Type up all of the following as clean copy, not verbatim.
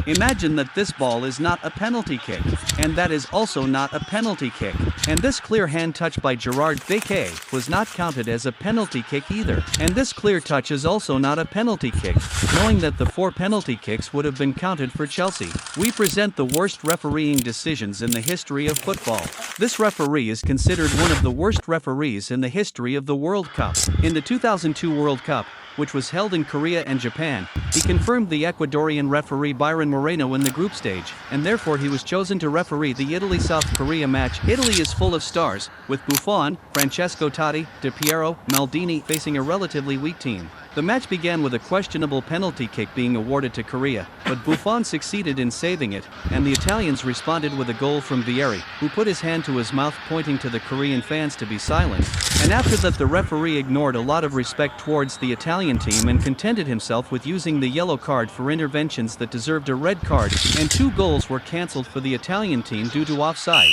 Imagine that this ball is not a penalty kick, and that is also not a penalty kick. And this clear hand touch by Gerard Piqué was not counted as a penalty kick either. And this clear touch is also not a penalty kick, knowing that the 4 penalty kicks would have been counted for Chelsea. We present the worst refereeing decisions in the history of football. This referee is considered one of the worst referees in the history of the World Cup. In the 2002 World Cup, which was held in Korea and Japan, he confirmed the Ecuadorian referee Byron Moreno in the group stage, and therefore he was chosen to referee the Italy-South Korea match. Italy is full of stars, with Buffon, Francesco Totti, Di Piero, Maldini facing a relatively weak team. The match began with a questionable penalty kick being awarded to Korea, but Buffon succeeded in saving it, and the Italians responded with a goal from Vieri, who put his hand to his mouth pointing to the Korean fans to be silent. And after that the referee ignored a lot of respect towards the Italian team and contented himself with using the yellow card for interventions that deserved a red card, and 2 goals were cancelled for the Italian team due to offside.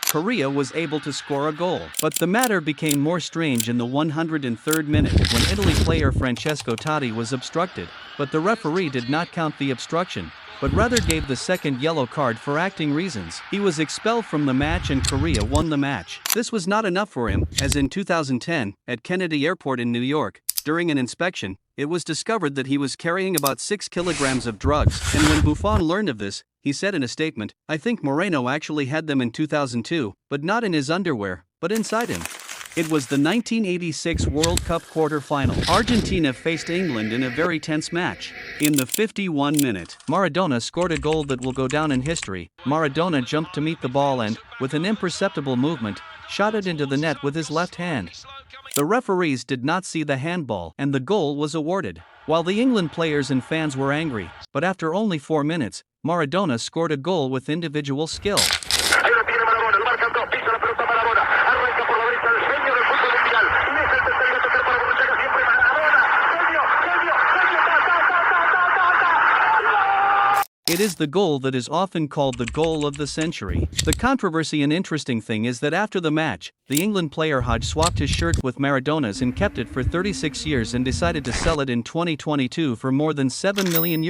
Korea was able to score a goal. But the matter became more strange in the 103rd minute when Italy player Francesco Totti was obstructed, but the referee did not count the obstruction, but rather gave the second yellow card for acting reasons. He was expelled from the match and Korea won the match. This was not enough for him, as in 2010, at Kennedy Airport in New York, during an inspection, it was discovered that he was carrying about 6 kilograms of drugs, and when Buffon learned of this, he said in a statement, "I think Moreno actually had them in 2002, but not in his underwear, but inside him." It was the 1986 World Cup quarter-final. Argentina faced England in a very tense match. In the 51st minute, Maradona scored a goal that will go down in history. Maradona jumped to meet the ball and, with an imperceptible movement, shot it into the net with his left hand. The referees did not see the handball, and the goal was awarded. While the England players and fans were angry, but after only 4 minutes, Maradona scored a goal with individual skill. It is the goal that is often called the goal of the century. The controversy and interesting thing is that after the match, the England player Hodge swapped his shirt with Maradona's and kept it for 36 years and decided to sell it in 2022 for more than €7 million,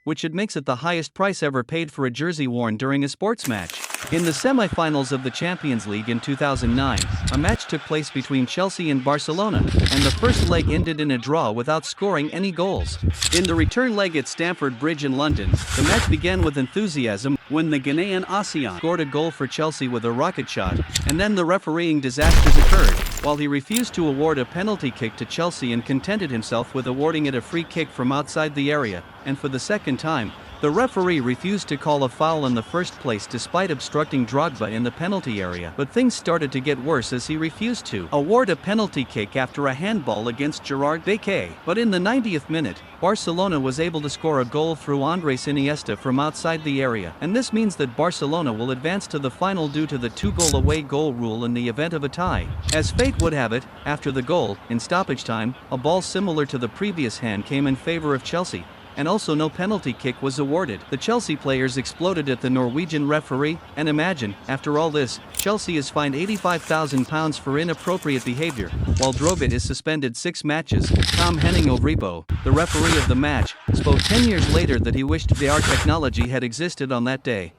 which it makes it the highest price ever paid for a jersey worn during a sports match. In the semi-finals of the Champions League in 2009, a match took place between Chelsea and Barcelona, and the first leg ended in a draw without scoring any goals. In the return leg at Stamford Bridge in London, the match began with enthusiasm when the Ghanaian Ocean scored a goal for Chelsea with a rocket shot, and then the refereeing disasters occurred, while he refused to award a penalty kick to Chelsea and contented himself with awarding it a free kick from outside the area, and for the second time, the referee refused to call a foul in the first place despite obstructing Drogba in the penalty area. But things started to get worse as he refused to award a penalty kick after a handball against Gerard Piqué. But in the 90th minute, Barcelona was able to score a goal through Andrés Iniesta from outside the area. And this means that Barcelona will advance to the final due to the 2-goal away goal rule in the event of a tie. As fate would have it, after the goal, in stoppage time, a ball similar to the previous hand came in favor of Chelsea, and also no penalty kick was awarded. The Chelsea players exploded at the Norwegian referee, and imagine, after all this, Chelsea is fined £85,000 for inappropriate behavior, while Drogba is suspended 6 matches. Tom Henning O'Ribo, the referee of the match, spoke 10 years later that he wished VAR technology had existed on that day.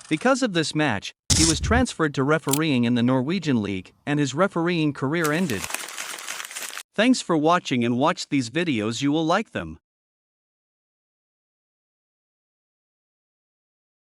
Because of this match, he was transferred to refereeing in the Norwegian League, and his refereeing career ended. Thanks for watching, and watch these videos, you will like them.